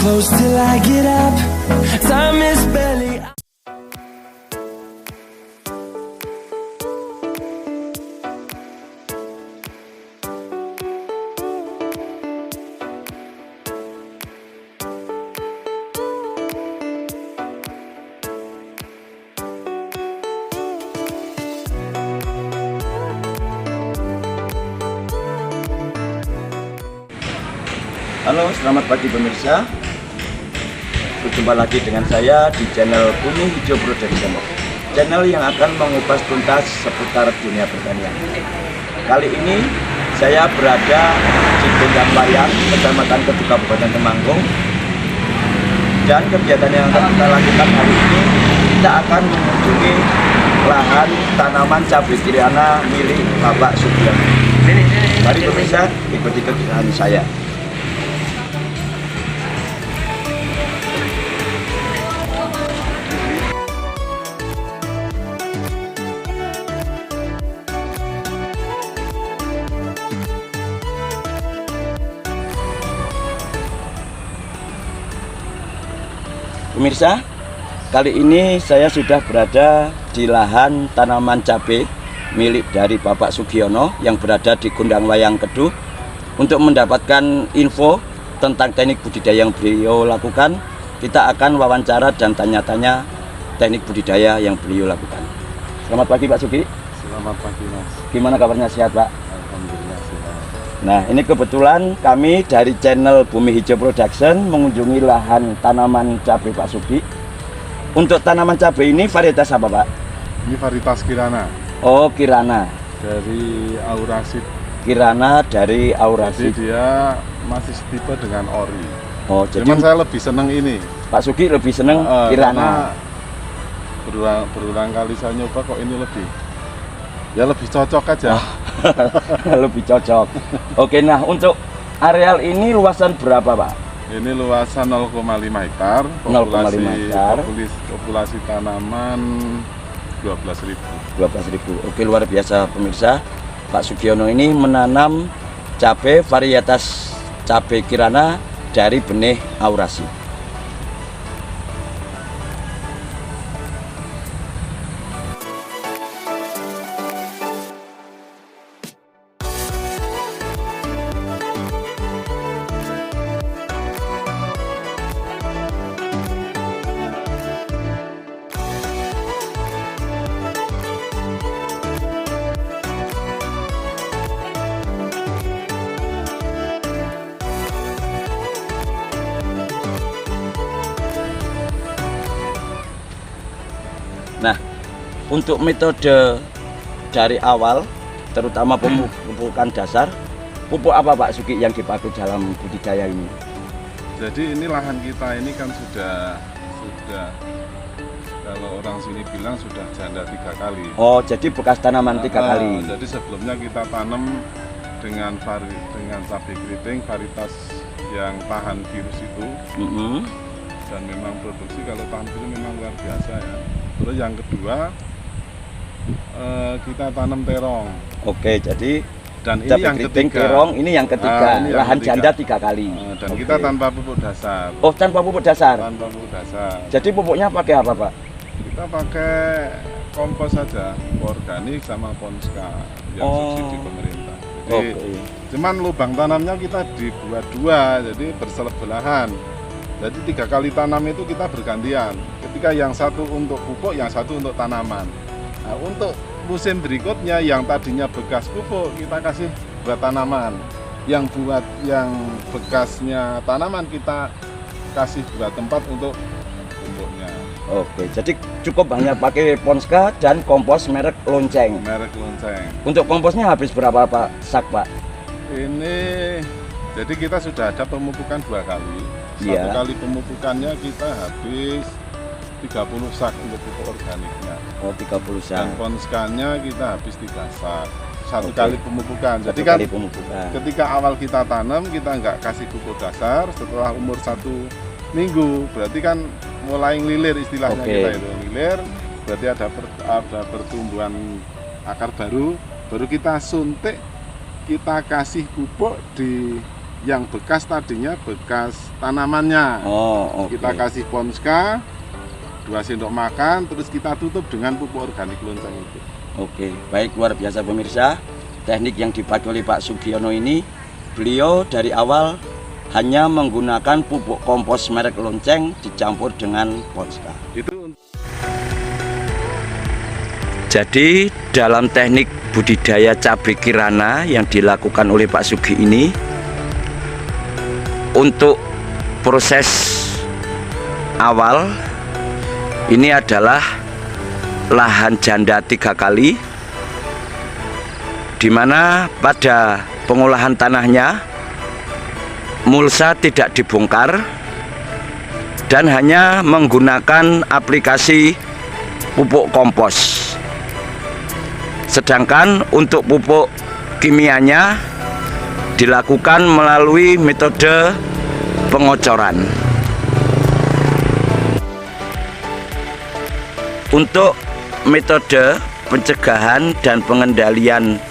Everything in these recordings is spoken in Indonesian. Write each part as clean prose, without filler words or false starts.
close till I get up. Time is barely. Halo, selamat pagi pemirsa. Berjumpa lagi dengan saya di channel Bumi Hijau Production, channel yang akan mengupas tuntas seputar dunia pertanian. Kali ini saya berada di Gondang Wayang, Kecamatan Kedu, Kabupaten Temanggung. Dan kegiatan yang akan kita lakukan hari ini, kita akan mengunjungi lahan tanaman cabai kirana milik Bapak Sugiono. Mari pemirsa, ikuti kegiatan saya. Pemirsa, kali ini saya sudah berada di lahan tanaman cabai milik dari Bapak Sugiono yang berada di Gondang Wayang Kedu untuk mendapatkan info tentang teknik budidaya yang beliau lakukan. Kita akan wawancara dan tanya-tanya teknik budidaya yang beliau lakukan. Selamat pagi Pak Sugi. Selamat pagi Mas. Gimana kabarnya, sehat Pak? Alhamdulillah sehat. Nah, ini kebetulan kami dari channel Bumi Hijau Production mengunjungi lahan tanaman cabai Pak Sugi. Untuk tanaman cabai ini varietas apa Pak? Ini varietas Kirana. Oh, Kirana. Dari Aurasid. Kirana dari Aurasid. Jadi dia masih setipe dengan ori. Oh, jadi Cuman saya lebih seneng ini. Pak Sugi lebih seneng Kirana. Berulang kali saya nyoba kok ini lebih cocok aja. Lebih cocok. Oke, nah untuk areal ini luasan berapa Pak? Ini luasan 0,5 hektar. 0,5 hektar. Populasi tanaman 12.000. 12.000. Oke, luar biasa pemirsa. Pak Sugiono ini menanam cabai varietas cabai Kirana dari benih Aurasid. Nah, untuk metode dari awal, terutama pemupukan dasar, pupuk apa Pak Sugi yang dipakai dalam budidaya ini? Jadi ini lahan kita ini kan sudah kalau orang sini bilang sudah janda 3 kali. Oh, jadi bekas tanaman 3 kali. Jadi sebelumnya kita tanam dengan cabai keriting varietas yang tahan virus itu. Dan memang produksi kalau tahan virus memang luar biasa ya. Terus yang kedua kita tanam terong. Oke, jadi dan ini cabai yang keriting ketiga. terong ini yang ketiga. Ini yang lahan ketiga. janda 3 kali. Dan Oke. kita tanpa pupuk dasar. Oh, tanpa pupuk dasar. Tanpa pupuk dasar. Jadi pupuknya pakai apa Pak? Kita pakai kompos saja, organik sama Ponska yang subsidi pemerintah. Jadi cuman lubang tanamnya kita dibuat 2, jadi bersebelahan. Jadi 3 kali tanam itu kita bergantian. Ketika yang satu untuk pupuk, yang satu untuk tanaman. Nah, untuk musim berikutnya yang tadinya bekas pupuk kita kasih buat tanaman. Yang bekasnya tanaman kita kasih buat tempat untuk pupuknya. Oke, jadi cukup hanya pakai Ponska dan kompos merek Lonceng. Merek Lonceng. Untuk komposnya habis berapa Pak sak Pak? Ini jadi kita sudah ada pemupukan 2 kali. Iya. 1 kali pemupukannya kita habis 30 sak untuk pupuk organiknya. Oh, 30 sak. Dan Ponskanya kita habis 3 sak. 1 Oke. kali pemupukan. Jadi Jadi kan kali pemupukan. ketika awal kita tanam kita nggak kasih pupuk dasar, setelah umur 1 minggu berarti kan mulai ngelilir istilahnya. Oke. Kita itu ngelilir, berarti ada pertumbuhan akar baru kita suntik, kita kasih pupuk di yang bekas tadinya bekas tanamannya. Oh, oke. Kita kasih Ponska 2 sendok makan, terus kita tutup dengan pupuk organik lonceng itu. Oke, baik, luar biasa pemirsa. Teknik yang dipakai oleh Pak Sugiono ini, beliau dari awal hanya menggunakan pupuk kompos merek Lonceng dicampur dengan Ponska. Jadi dalam teknik budidaya cabai kirana yang dilakukan oleh Pak Sugi ini, untuk proses awal ini adalah lahan janda 3 kali, di mana pada pengolahan tanahnya mulsa tidak dibongkar dan hanya menggunakan aplikasi pupuk kompos. Sedangkan untuk pupuk kimianya dilakukan melalui metode pengocoran. Untuk metode pencegahan dan pengendalian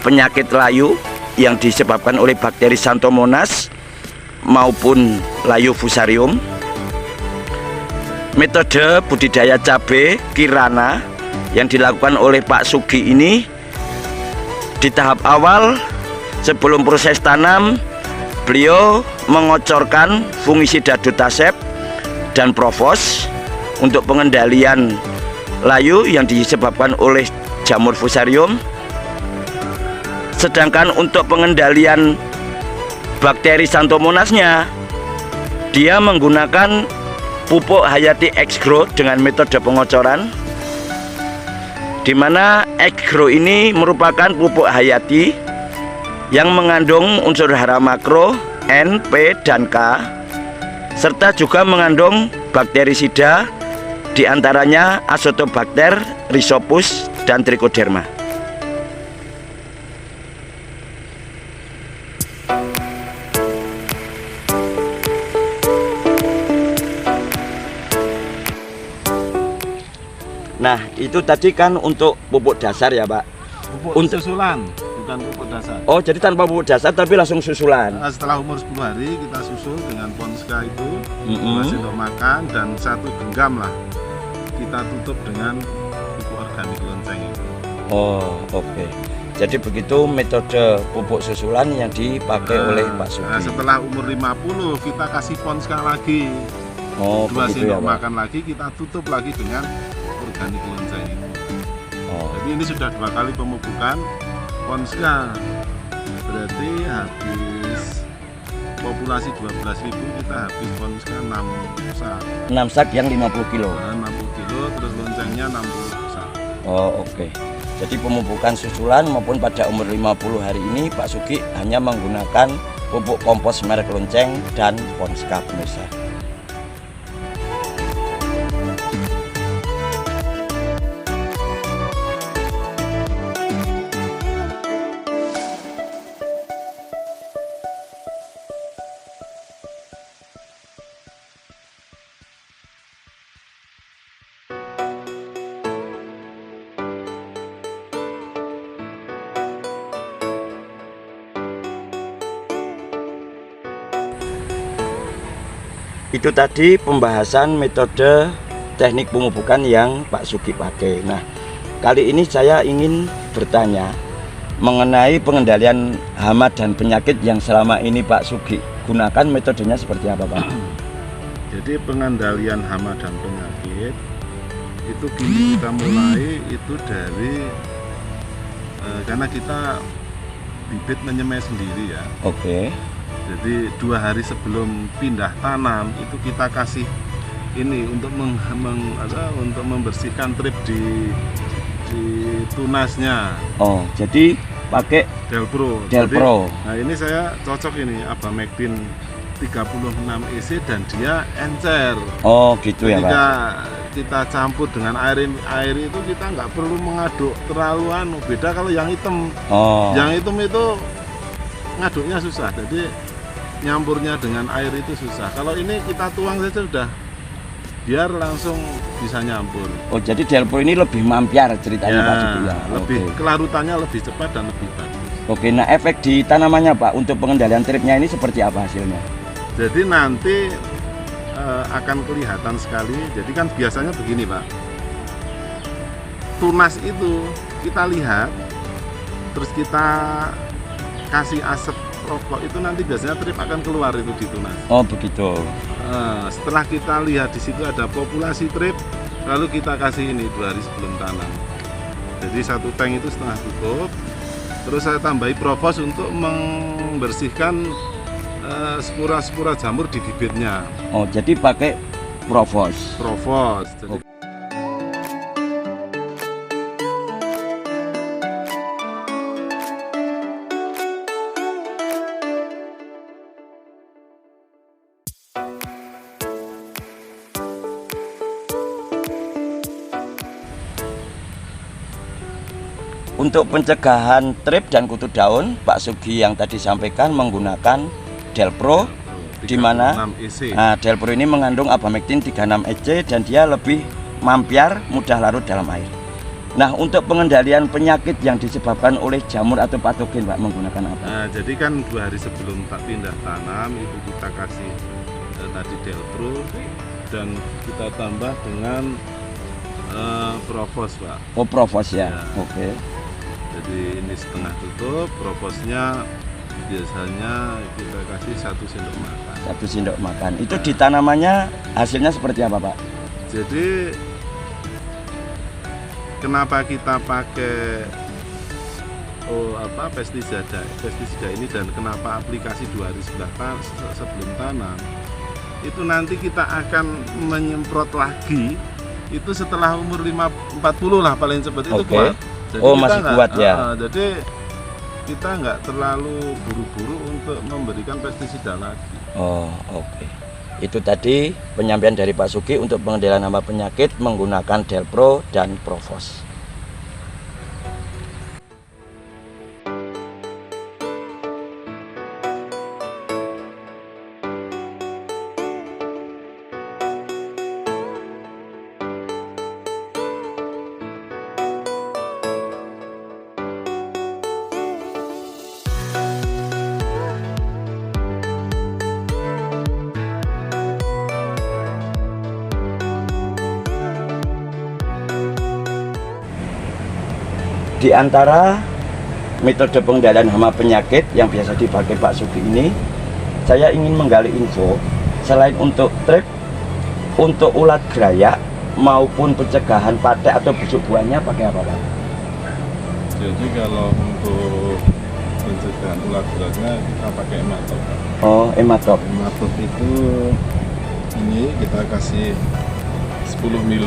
penyakit layu yang disebabkan oleh bakteri Xanthomonas maupun layu fusarium, metode budidaya cabai kirana yang dilakukan oleh Pak Sugi ini di tahap awal sebelum proses tanam, beliau mengocorkan fungisida Dotasep dan Provos untuk pengendalian layu yang disebabkan oleh jamur fusarium. Sedangkan untuk pengendalian bakteri Xanthomonasnya, dia menggunakan pupuk Hayati X-Grow dengan metode pengocoran, di mana X-Grow ini merupakan pupuk hayati yang mengandung unsur hara makro N, P, dan K, serta juga mengandung bakterisida, diantaranya Azotobacter, Rhizopus, dan Trichoderma. Nah, itu tadi kan untuk pupuk dasar ya, Pak? Pupuk untuk susulan, bukan pupuk dasar. Oh, jadi tanpa pupuk dasar tapi langsung susulan. Nah, setelah umur 10 hari kita susul dengan Ponska itu 2 sendok makan dan 1 genggam lah. Kita tutup dengan pupuk organik lonceng itu. Oh, oke. Jadi begitu metode pupuk susulan yang dipakai oleh Pak Sugi. Nah, setelah umur 50 kita kasih Ponska lagi. Oh, 2 begitu sendok ya, Pak. makan lagi, kita tutup lagi dengan organik lonceng itu. Oh. Jadi ini sudah 2 kali pemupukan Ponska. Berarti habis populasi 12.000 kita habis Ponska 6 sak. 6 sak yang 50 kilo. Nah, 60 kilo, terus loncengnya 60 sak. Oh, oke. Jadi pemupukan susulan maupun pada umur 50 hari ini Pak Sugi hanya menggunakan pupuk kompos merek Lonceng dan Ponska, pemirsa. Itu tadi pembahasan metode teknik pemupukan yang Pak Sugi pakai. Nah, kali ini saya ingin bertanya mengenai pengendalian hama dan penyakit yang selama ini Pak Sugi gunakan, metodenya seperti apa, Pak? Jadi pengendalian hama dan penyakit itu kini kita mulai itu dari karena kita bibit menyemai sendiri ya. Oke. Jadi 2 hari sebelum pindah tanam itu kita kasih ini untuk untuk membersihkan trip di tunasnya. Oh, jadi pakai Delpro. Delpro. Jadi, nah ini saya cocok ini Abamectin 36 EC dan dia encer. Oh, gitu ya, Ketika Pak. kita campur dengan air itu kita nggak perlu mengaduk terlalu beda kalau yang hitam. Oh. Yang hitam itu ngaduknya susah. Jadi nyampurnya dengan air itu susah. Kalau ini kita tuang saja sudah biar langsung bisa nyampur. Oh, jadi Delpro ini lebih mampiar ceritanya, Ya, Pak Sugi ya. lebih Oke. kelarutannya lebih cepat dan lebih bagus. Oke, nah efek di tanamannya Pak untuk pengendalian tripnya ini seperti apa hasilnya? Jadi nanti akan kelihatan sekali. Jadi kan biasanya begini Pak, tunas itu kita lihat, terus kita kasih asap rokok itu nanti biasanya trip akan keluar itu di tunas. Oh begitu. Setelah kita lihat di situ ada populasi trip, lalu kita kasih ini 2 hari sebelum tanam. Jadi 1 tank itu setengah tutup. Terus saya tambahi Provos untuk membersihkan spora-spora jamur di bibitnya. Oh jadi pakai Provos. Jadi, Untuk pencegahan trip dan kutu daun, Pak Sugi yang tadi sampaikan menggunakan Delpro, di mana Delpro ini mengandung abamectin 36 EC dan dia lebih mampiar, mudah larut dalam air. Nah, untuk pengendalian penyakit yang disebabkan oleh jamur atau patogen, Pak, menggunakan apa? Nah, jadi kan 2 hari sebelum pindah tanam itu kita kasih tadi Delpro dan kita tambah dengan Provos, Pak. Oh, Provos ya. Oke. Jadi ini setengah tutup, Provosnya biasanya kita kasih 1 sendok makan. 1 sendok makan. Itu di tanamannya hasilnya seperti apa, Pak? Jadi kenapa kita pakai pestisida ini dan kenapa aplikasi 2 hari sebelum tanam? Itu nanti kita akan menyemprot lagi itu setelah umur 40 lah paling cepat itu kuat. Jadi masih kuat ya. Jadi kita nggak terlalu buru-buru untuk memberikan pestisida lagi. Oh oke. Itu tadi penyampaian dari Pak Sugi untuk pengendalian hama penyakit menggunakan Delpro dan Provos. Di antara metode pengendalian hama penyakit yang biasa dipakai Pak Sugi ini, saya ingin menggali info selain untuk trip, untuk ulat gerayak maupun pencegahan patek atau busuk buahnya pakai apa, Pak? Jadi kalau untuk pencegahan ulat gerayaknya kita pakai ematop. Oh, ematop. Ematop itu ini kita kasih 10 ml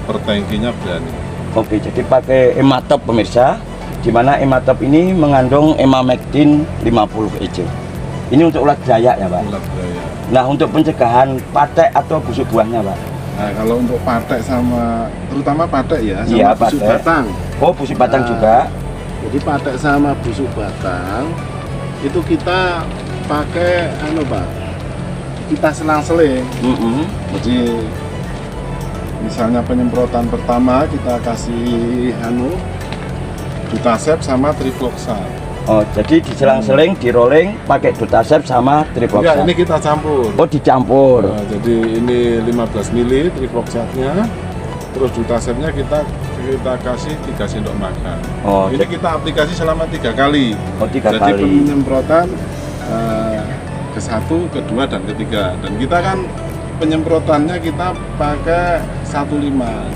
per tangkinya berani. Oke, jadi pakai ematop pemirsa, di mana ematop ini mengandung emamectin 50 EC. Ini untuk ulat gerayak ya, Pak? Ulat gerayak. Nah, untuk pencegahan patek atau busuk buahnya, Pak? Nah, kalau untuk patek sama terutama patek ya, sama iya, busuk patek. batang. Oh, busuk batang juga. Jadi patek sama busuk batang itu kita pakai Pak. Kita selang-seling. Jadi misalnya penyemprotan pertama kita kasih Dutasep sama Trifloxat. Oh, jadi diselang-seling, di rolling pakai Dutasep sama Trifloxat. Enggak, ini kita campur. Oh, dicampur. Nah, jadi ini 15 ml Trifloxatnya, terus Dutasepnya kita kasih 3 sendok makan. Oh, ini kita aplikasi selama 3 kali. Oh, 3 jadi kali. penyemprotan ke-1, ke-2 dan ke-3. Dan kita kan penyemprotannya kita pakai 15,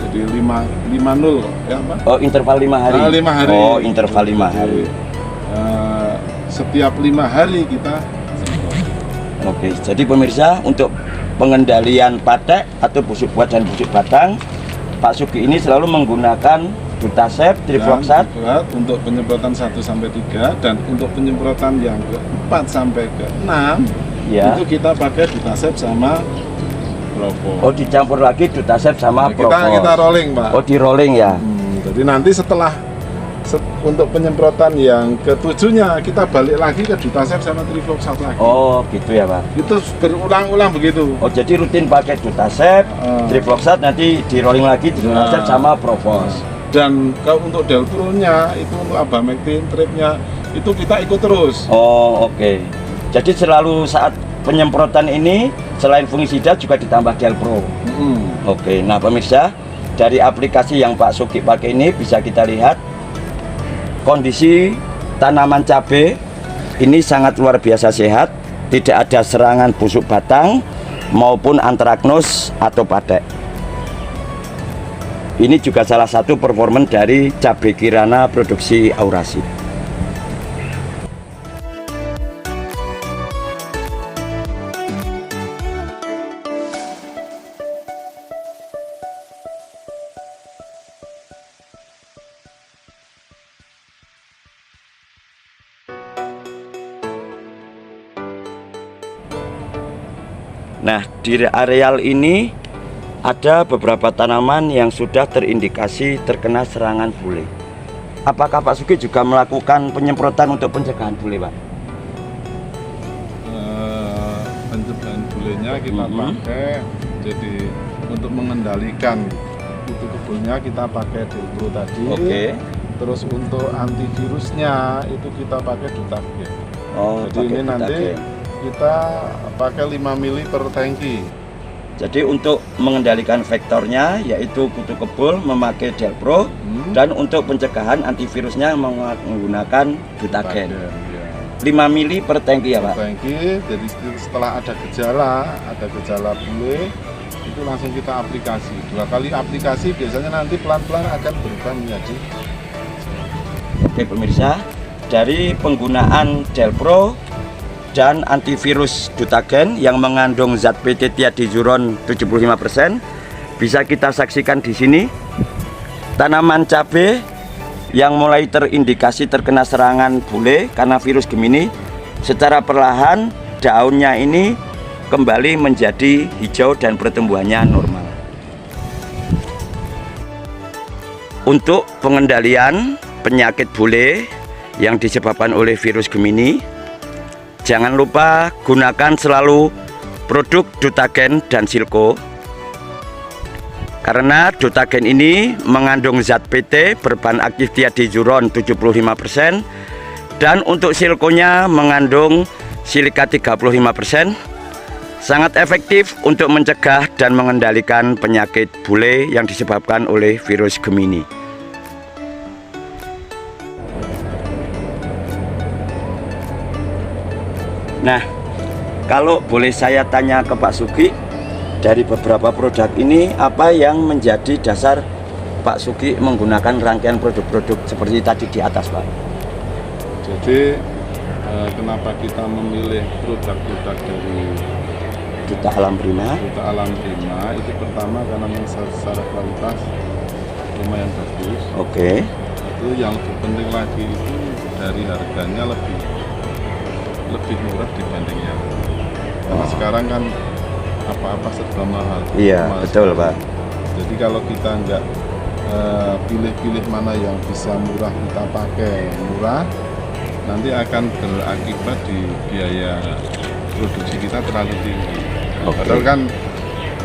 jadi 50 ya Pak? Oh, interval 5 hari. 5 hari. Oh, interval 5 hari. Setiap 5 hari kita semprot. Oke, jadi pemirsa untuk pengendalian patek atau busuk buah dan busuk batang, Pak Sugi ini selalu menggunakan Dutasep, Trifloxat untuk penyemprotan 1-3 dan untuk penyemprotan yang ke-4 sampai ke-6 ya. Itu kita pakai Dutasep sama Provos. Oh, dicampur lagi Dutasep sama Provos. Kita rolling, Pak. Oh, di rolling ya. Jadi nanti setelah untuk penyemprotan yang ke-7-nya kita balik lagi ke Dutasep sama Trifloxat lagi. Oh, gitu ya, Pak. Itu berulang-ulang begitu. Oh, jadi rutin pakai Dutasep, Trifloxat, nanti di rolling lagi Dutasep sama Provos. Dan kalau untuk Delpro-nya itu untuk abamectin, tripnya itu kita ikut terus. Oh, oke. Jadi selalu saat penyemprotan ini selain fungisida juga ditambah Delpro. Oke. Nah, pemirsa, dari aplikasi yang Pak Sugi pakai ini bisa kita lihat kondisi tanaman cabai ini sangat luar biasa sehat, tidak ada serangan busuk batang maupun antraknus atau padek. Ini juga salah satu performan dari cabai Kirana produksi Aurasi. Nah, di areal ini ada beberapa tanaman yang sudah terindikasi terkena serangan bule. Apakah Pak Sugi juga melakukan penyemprotan untuk pencegahan bule, Pak? Pencegahan bulenya kita pakai, jadi untuk mengendalikan kutu kebulnya kita pakai Delpro tadi. Oke. Terus untuk antivirusnya itu kita pakai Dutagen. Oh, jadi ini nanti kita pakai 5 mili per tangki. Jadi untuk mengendalikan vektornya yaitu kutu kebul memakai Delpro dan untuk pencegahan antivirusnya menggunakan Dutagen. Ya. 5 mili per tangki ya, Pak? Tangki, jadi setelah ada gejala bule itu langsung kita aplikasi. 2 kali aplikasi biasanya nanti pelan-pelan akan berubah menjadi. Oke pemirsa, dari penggunaan Delpro dan antivirus Dutagen yang mengandung zat PT Thiadizuron 75%, bisa kita saksikan di sini tanaman cabai yang mulai terindikasi terkena serangan bule karena virus Gemini, secara perlahan daunnya ini kembali menjadi hijau dan pertumbuhannya normal. Untuk pengendalian penyakit bule yang disebabkan oleh virus Gemini, jangan lupa gunakan selalu produk Dutagen dan Silco, karena Dutagen ini mengandung zat PT berbahan aktif Thiadizuron 75% dan untuk Silconya mengandung silika 35%, sangat efektif untuk mencegah dan mengendalikan penyakit bule yang disebabkan oleh virus Gemini. Nah, kalau boleh saya tanya ke Pak Sugi, dari beberapa produk ini apa yang menjadi dasar Pak Sugi menggunakan rangkaian produk-produk seperti tadi di atas, Pak? Jadi kenapa kita memilih produk-produk dari Duta Alam Prima? Duta Alam Prima itu pertama karena secara kualitas lumayan bagus. Oke. Itu yang lebih penting lagi itu dari harganya lebih murah dibanding yang. Karena sekarang kan apa-apa serba mahal. Iya, betul, Pak. Jadi kalau kita nggak pilih-pilih mana yang bisa murah kita pakai murah, nanti akan berakibat di biaya produksi kita terlalu tinggi. Padahal kan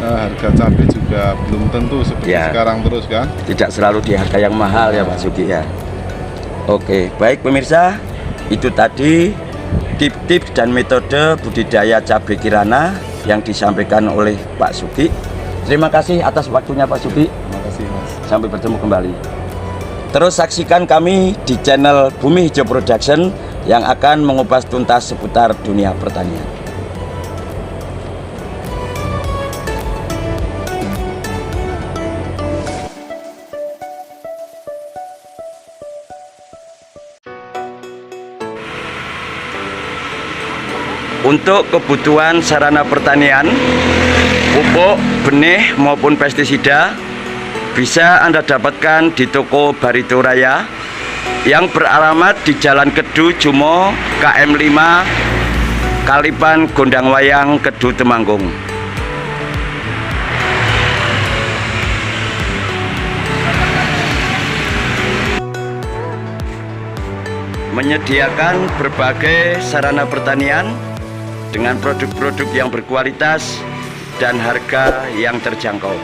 harga cabai juga belum tentu seperti sekarang terus kan. Tidak selalu di harga yang mahal ya Pak Sugi ya. Oke, baik pemirsa, itu tadi tips-tips dan metode budidaya cabai Kirana yang disampaikan oleh Pak Sugi. Terima kasih atas waktunya Pak Sugi. Terima kasih Mas. Sampai bertemu kembali. Terus saksikan kami di channel Bumi Hijau Production yang akan mengupas tuntas seputar dunia pertanian. Untuk kebutuhan sarana pertanian, pupuk, benih maupun pestisida bisa Anda dapatkan di toko Barito Raya yang beralamat di Jalan Kedu Jumo KM 5 Kalipan Gondang Wayang Kedu Temanggung. Menyediakan berbagai sarana pertanian dengan produk-produk yang berkualitas dan harga yang terjangkau.